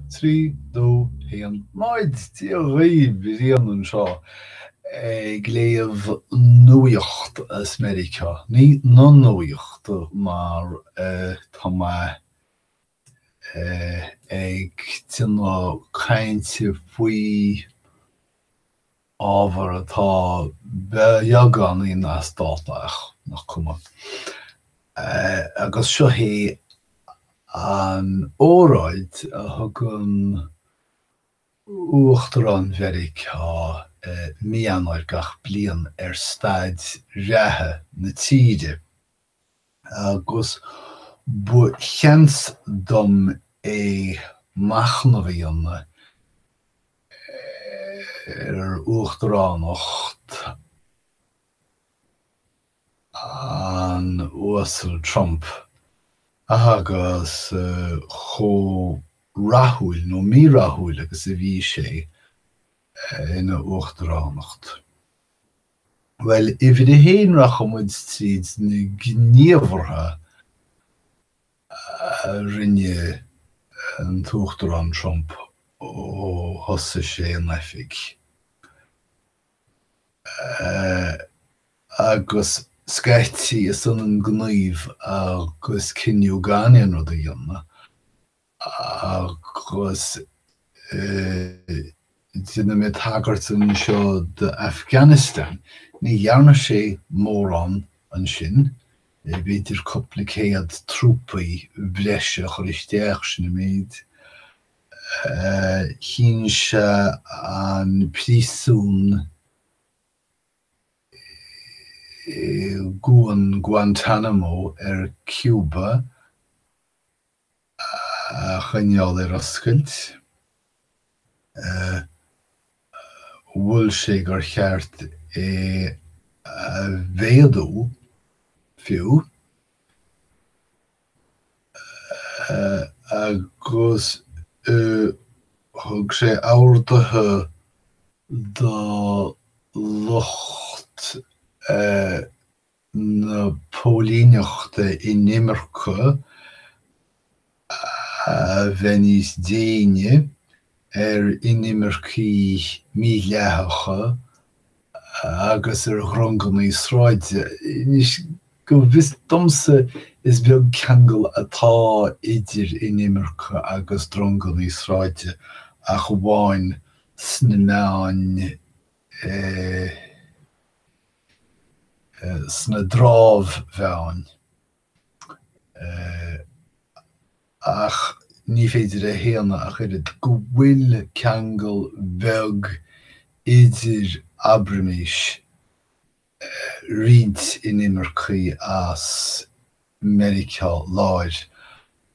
3, 2, 1. Maid tí ri bhíon an seo ag léamh nuacht as America. Ní non nuacht mar tá ag tine cainte faoi ábhar atá beagán í na státeach nach cuma. Agus seo hí an óráid a thugann uachtarán Mheiriceá mianúir gach bliain staid reatha na tíide. Agus bu cheans dom é machnamhaíonna uachtaránacht an uasal Trump agus cho rathúil nó mí rathúil agus a bhí sé ina uachtaránacht. Well, I bhí a héin rachamid tríd na gníomhartha rinne an tuachtarán Trump ó thosa sé an leifig. Agus scaithtí is an gníomh agus cinniú gáinean rud a dhéanamh. Agus dina mé tagart an seo de Afghanistan, ní dhearna sé mórán an sin, beidir coppla céad trúpaí bhreise choristeach sin méid. Hín se an prísún gúan Guantanamo Cuba chuinneáil oscailt. Bhfuil sé gur cheart bhéadú fiú agus thug sé áirdathe do lucht na pólíneachta I Nimirce bheníos déine Inimircí míleathacha agus ghrongan Sráide. Nís go bhís domsa is beag ceangal atá idir Inimirce agus drongan Sráide a go bháin sna meáin sna drámh bheáin. Ach ní féidir a héana a chuiread go bhfuil ceangal beag idir Abramis riad Inimirce as Mheiriceá láir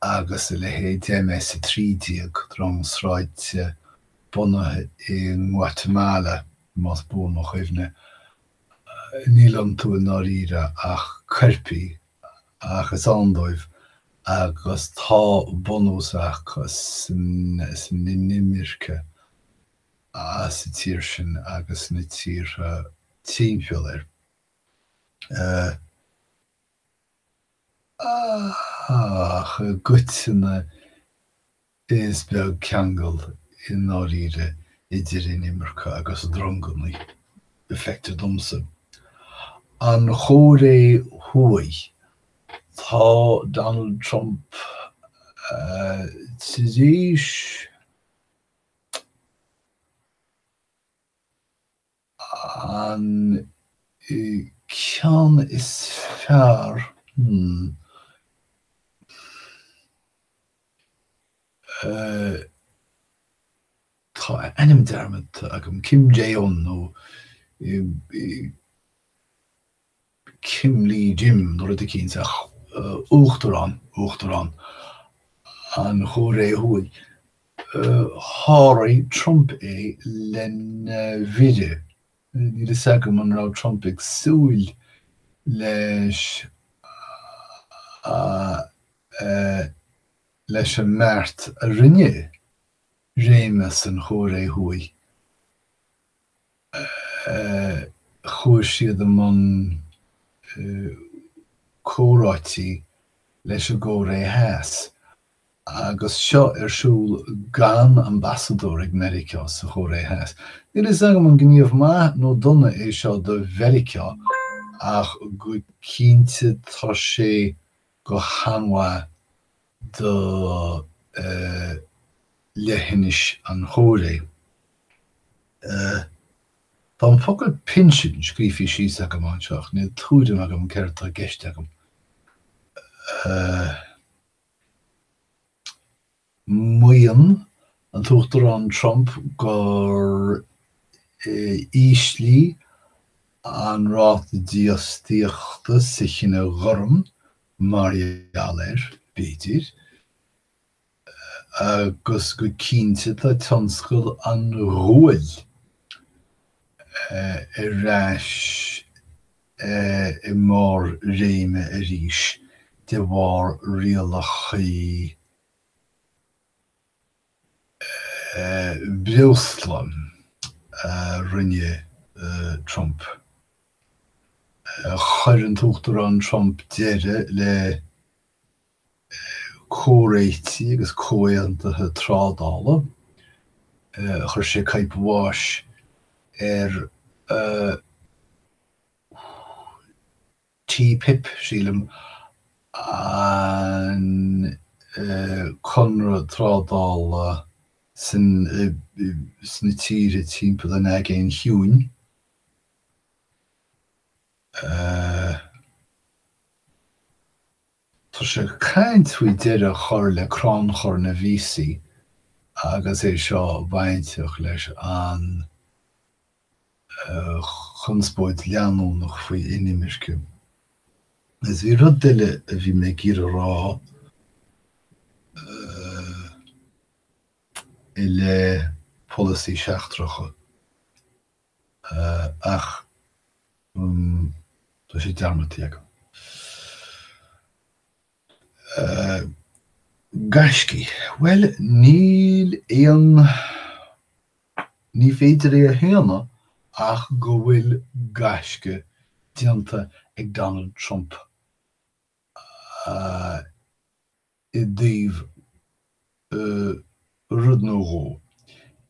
agus le hé déime sa trídíag drong Sráide bunathe I Guatemala más bún nach chuimhne. Níl an tú an áíre ach Cuirpí agus andóibh agus tá bunúsach san Nimirce as y tír sin agus na tír tímpeoir. Ach gutine is beag ceangal in áíre idir Inimirce agus drongannaí effecte domsa. An chóré huai tá Donald Trump tíis an cean is fearr tá enim dermot agam Kim Jong-un nó Kim Lee Jim nó rud a cínteach uachtarán an chóré huai. Háraí Trump é len vide. Ní is agam an rá Trump ag súil leis leis an mert a rinne réime san chóré huai. Chúir siad among córáití leis a góré heas agus seo siúil gan ambassador ag America sa chóir é heas. Ní is agam an gníomh maith nó donna é seo do Mheireachá ach go cinnte tá sé go hanmha do leithnis an chóir é. Tá an focail pinsin scríofaí síos agam anseach, ní túidem agam ceart a gceist agam. Muan an tuachtar an Trump gur íslí an ráta díostíochta sa chinne gharm marialir beidir agus go cinnte tá tionscail an rúil I rais I mór réime a ríis de bhar rialachaí Breuslan rinne Trump. Chuir an tuachtar an Trump deire le córéití agus cóantathe trádála. Chuir sé caipmháis TPIP sílim an conra trádála san tíre timpeall an agéin hiúin. Tá sé caint faoi deire chur le crán chur na vísaí agus é seo bainteach leis an chunspóid leanúnach faoi inimirce. Is bhí rud duile a bhí mé gír rá I le policy seachtracha ach tá sé dearmatí agam. Gaisci, well, ní féidir é a héana ach go bhfuil gaisce dianta ag Donald Trump I dtíobh rud nó ró.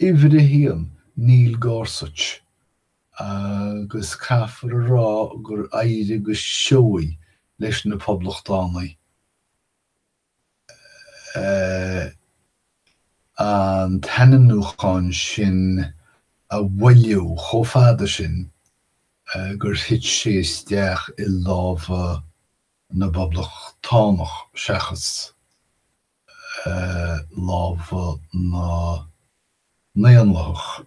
Ifir a héan Neil Gorsuch agus caithfar a rá gur éire go seoí leis na poblachtánaí. An tananúcháin sin a bhfuilliú chomh sin gur thit sé isteach I lámha na poblachtánaach seachas lámha na néanlach.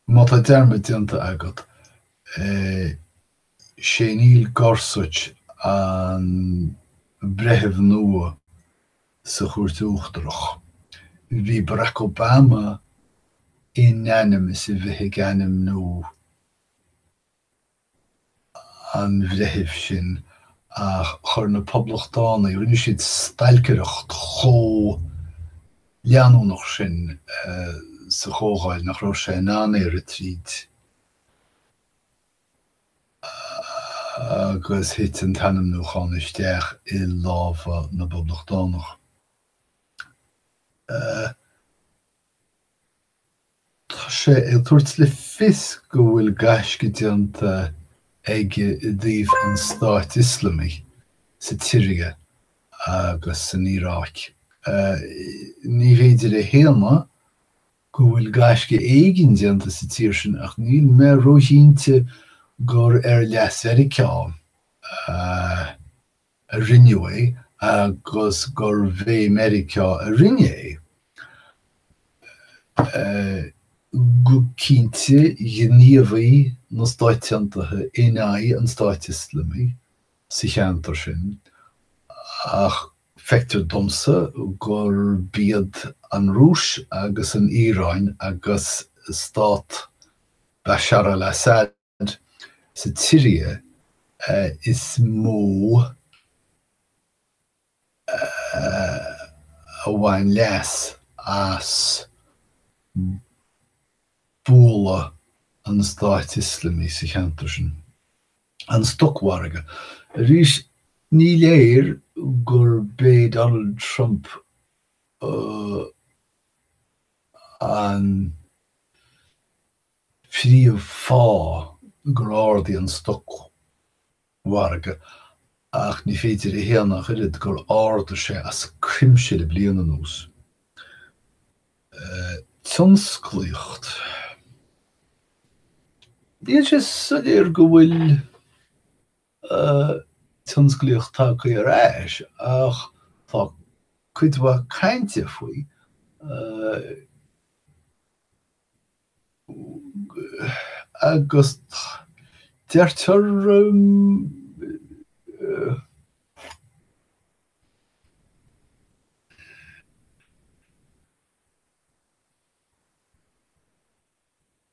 Má tá dearmad dianta agat sé Neil Gorsuch an brethimh nua sa chuairteoachtarach. Bhí Barack Obama unanimous I bheith ganim nó an bhrethimh sin ach chur na poblachtánaí rinne siad stailceacht chó leanúnach sin sa chógáil nach raibh sé an éar a tríd agus hit an tanamnúcháin isteach I lámha na poblachtánaach. Tá sé ag tuairt le fios go bhfuil gaisce dianta ag dtíobh an Stáit Islami sa Tíre agus san Iarrac. Ní féidir a héana go bhfuil gaisce éigin dianta sa tír sin ach níl mé roithínte gur leas Mheiriceá a rinne é agus gur bheith Mheiriceá a rinne é. Go cinnte gníomhaí na stáitiantathe inagh an Stáit Islami sa cheantar sin ach feictear domsa gur bíad an Rúis agus an Íráin agus Stát Bashar al-Assad sa Tíre is mó a bhain leas as bóla an Stáit Islami sa cheantar sin. an stokwarige. Rís ní léir gur bé Donald Trump an príomh fá gur áirdaí an stokwarige ach ní féidir I héanach irid gur áirda sé as crimse le bliana nús. Tionsclaíocht. Níl sé sulir go bhfuil tionsclaíocht tacaí ar ais ach tá cuidmha cainte faoi agus deirtear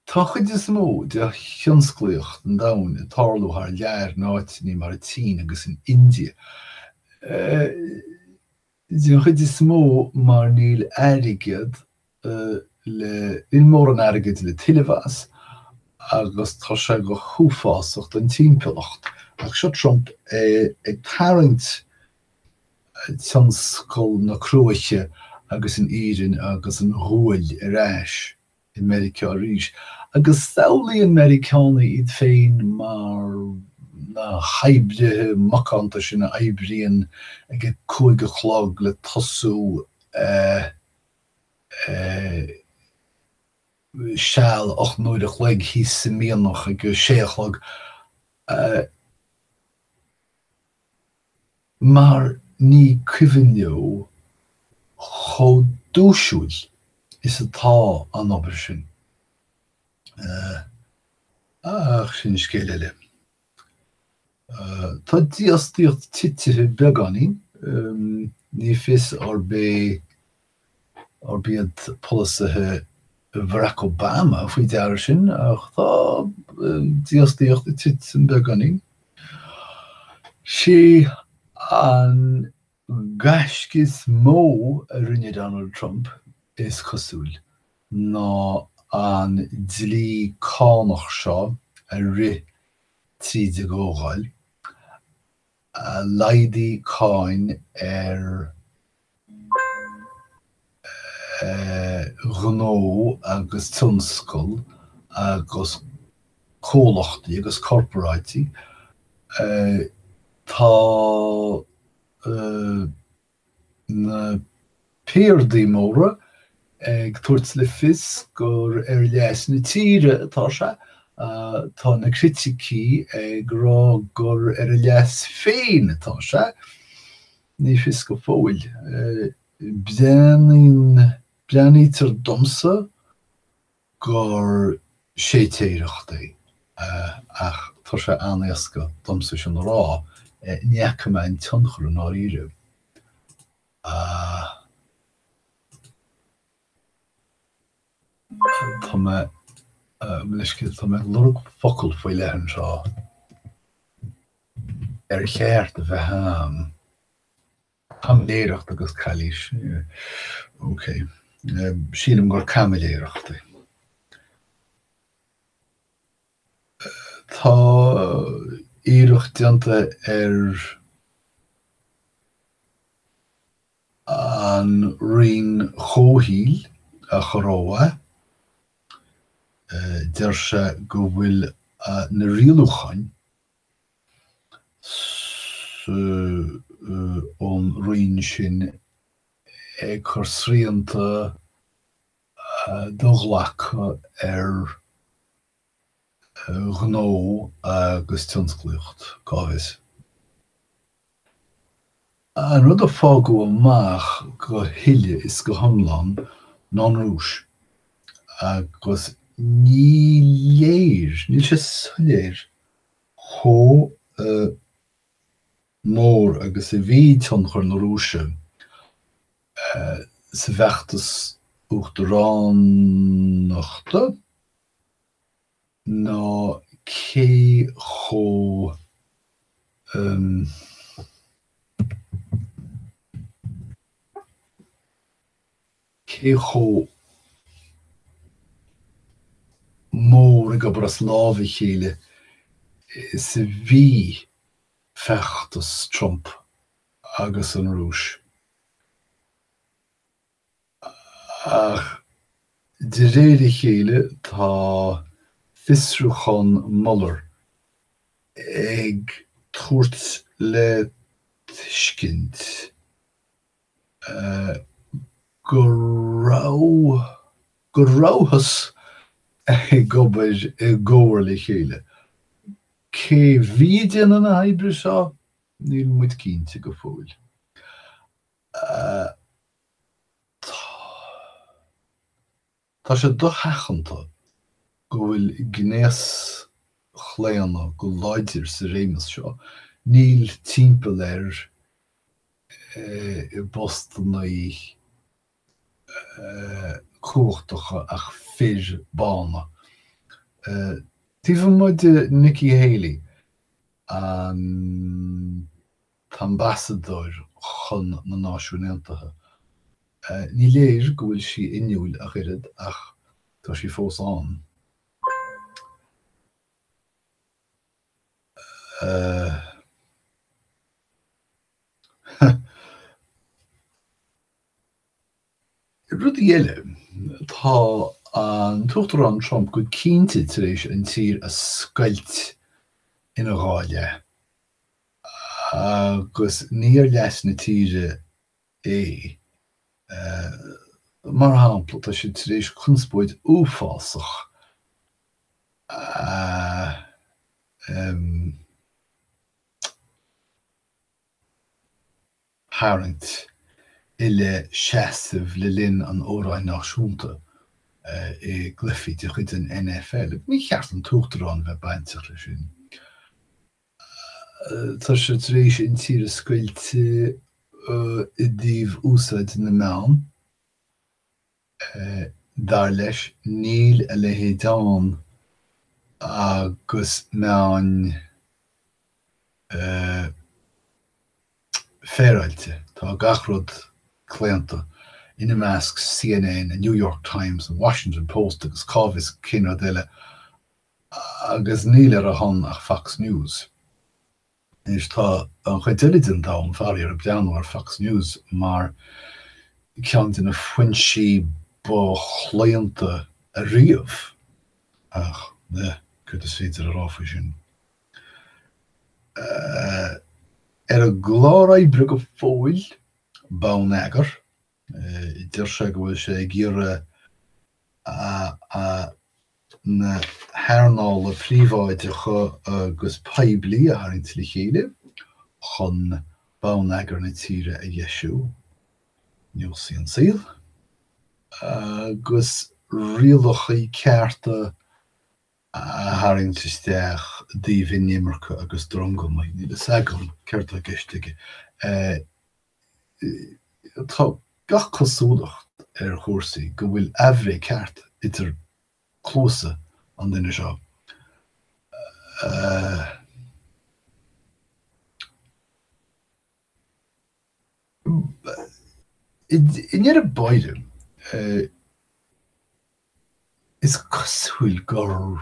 tá chuid is mó de tionsclaíocht an domhan I tarlú thar lear náitiní mar tí agus in India. Dín chuid is mó mar níl airgid il mór an airgid le tilivas agus tá sé go chúfásacht an timpeallacht. Ach seo Trump ag tarint tionscal na Cruaiche agus in Éireann agus an Ghuail ar ais in America arís. Agus saolaí Americánaí iad féin mar na haibrithe macánta sin na aibríonn ag cúige chlog le tosú seall 8 hí sa míonach ag 6 mar ní cuimhneo cho dúisiúil is atá an obair sin. Ach sin scéile. Tá díostíocht titithe beganí, ní fis ar bead polisithe Barack Obama faoi deair sin, ach tá díostíocht tit an beganí. sé an gaiscis mó a rinne Donald Trump is cosúil ná an dlí cánach seo a ri tríd gógáil a laidí cáin Renault agus tionscal agus cólachtaí agus corporáití tá na péirdaí móra ag tuairt le fios gur leas na tíre atá se tá na criticí ag rá gur leas féin atá se ní fios go fóil. Bleanítar domsa gur sé téireachtaí ach tá sé anéasca domsa sin rá neacha me an tionchar an áíre. Tá me lorg focail faoi leathan seo cheart a bheith ham. Camléireacht agus cailís. Ok. Sílim gur camléireachtaí. Tá íireacht dianta an rion chóthíl a choráha. Deir sé go bhfuil na rialúchain ón rion sin ag chur sríanta doghlacha Renault agus tionsclaíocht cábhis. An rud a fá go amach go huile is go hiomlán non-rúis agus níl sé soléir chó mór agus a bhí tionchar na rúise sa bheachtas uachtaránachta ná cé chó mór ag obair as lámha chéile is a bhí feachtas Trump agus an Rúis. Ach de réidir chéile tá Fiosrúchan Muller ag tuairt le tuiscint go ráthas gobair ggóir le chéile. Cé bhí déanana na haibre seo níl muid cinnte go fóill. Tá sé do hachanta go bhfuil gnéas chléanna go láidir sa réimeas seo. Níl timpeall i Boston í cuachtacha ach fir bána. Tífan muid Nikki Haley an ambassador chun na náisiúntaithe. Ní léir go bhfuil sí inniúil a ghirid ach tá sí fós an. Rudí eile tá an tuachtar an Trump go cinnte tar éis an tír a scoilt ina gháile agus níor leis na tíre é. Mar hampla tá sé tar éis chunspóid uafásach hairint ile seasamh le linn an óráid náisiúnta i glufií de chuid an NFL. Ní cheart an tuachtarán bheith bainteach lei sin. Tá sé tar éis an tír a scoilte i dtíobh úsáid na meán. Dar leis níl a lehéadán agus meán féráilte. Tá gachrod cléanta ina measc CNN, a New York Times, a Washington Post agus cábhas cinnead eile agus níl ar a hon ach Fox News. Is tá an chuidilidan dá an fearir a beanúir Fox News mar ceann na foinsí ba chléanta a riamh ach ne chud is féidir a ráfa sin. A gláráid go fóil bán agar, idir sé go bhfuil sé gíre na hairnála príomháide chu agus peblií a tharint le chéile chun bán agar na tíre a dhéisiú níl sí an síl. Agus rialachaí cearta a tharint isteach daobh nimmarcha agus drongam ní le sagam cearta geistige. Tá gach cosúlacht ar chósaí go bhfuil ehré ceart idir clósa an duine seo. In ar a baide is cosúil gur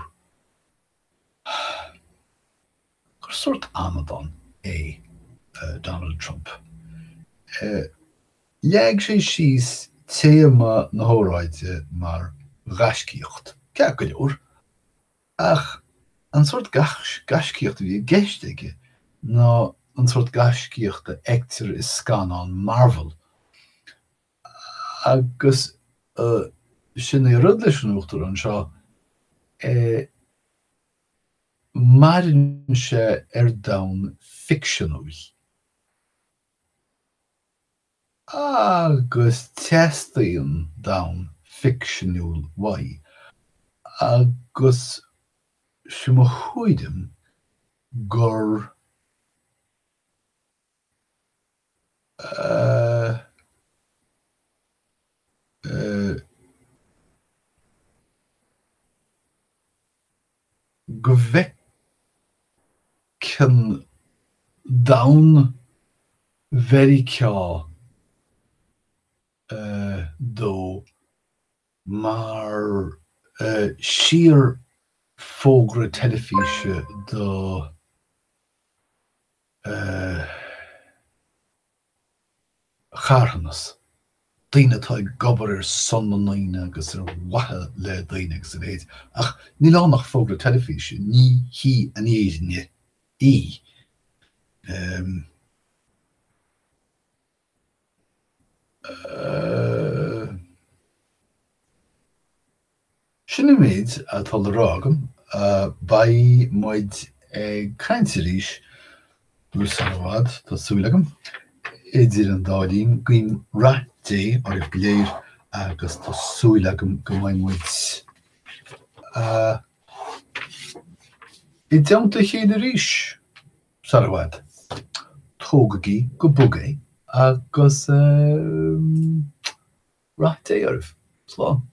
sort Amazon é Donald Trump. Leag sé síos téama na hóráide mar gascíocht. Ceap go leor. Ach an sort gascíocht a bhí geistige ná an sort gascíocht a eictir is scan an Marvel. Agus sin é rud leis an uachtar an seo marin sé ar dain fictionúil. Agus testaíonn dain fictionúil wai. Agus sin mo chuidim gur go bhfeicin dain very ceá dó mar sír fógra telefíse do charhannas. Daine tá gobar son na naine agus wathe le daine agus réid. Ach ní lá nach fógra telefíse, ní hí an éine í. Sinna méid a tal rágam bai muid craintiríis Rusanawad Tassulagam Idir an Dalin Green Rat Day or if Blair agus Tassulagam Gomain Wits. It down to Hederish Sarawad Togagi Gobugay agus Rat Day or if Slán.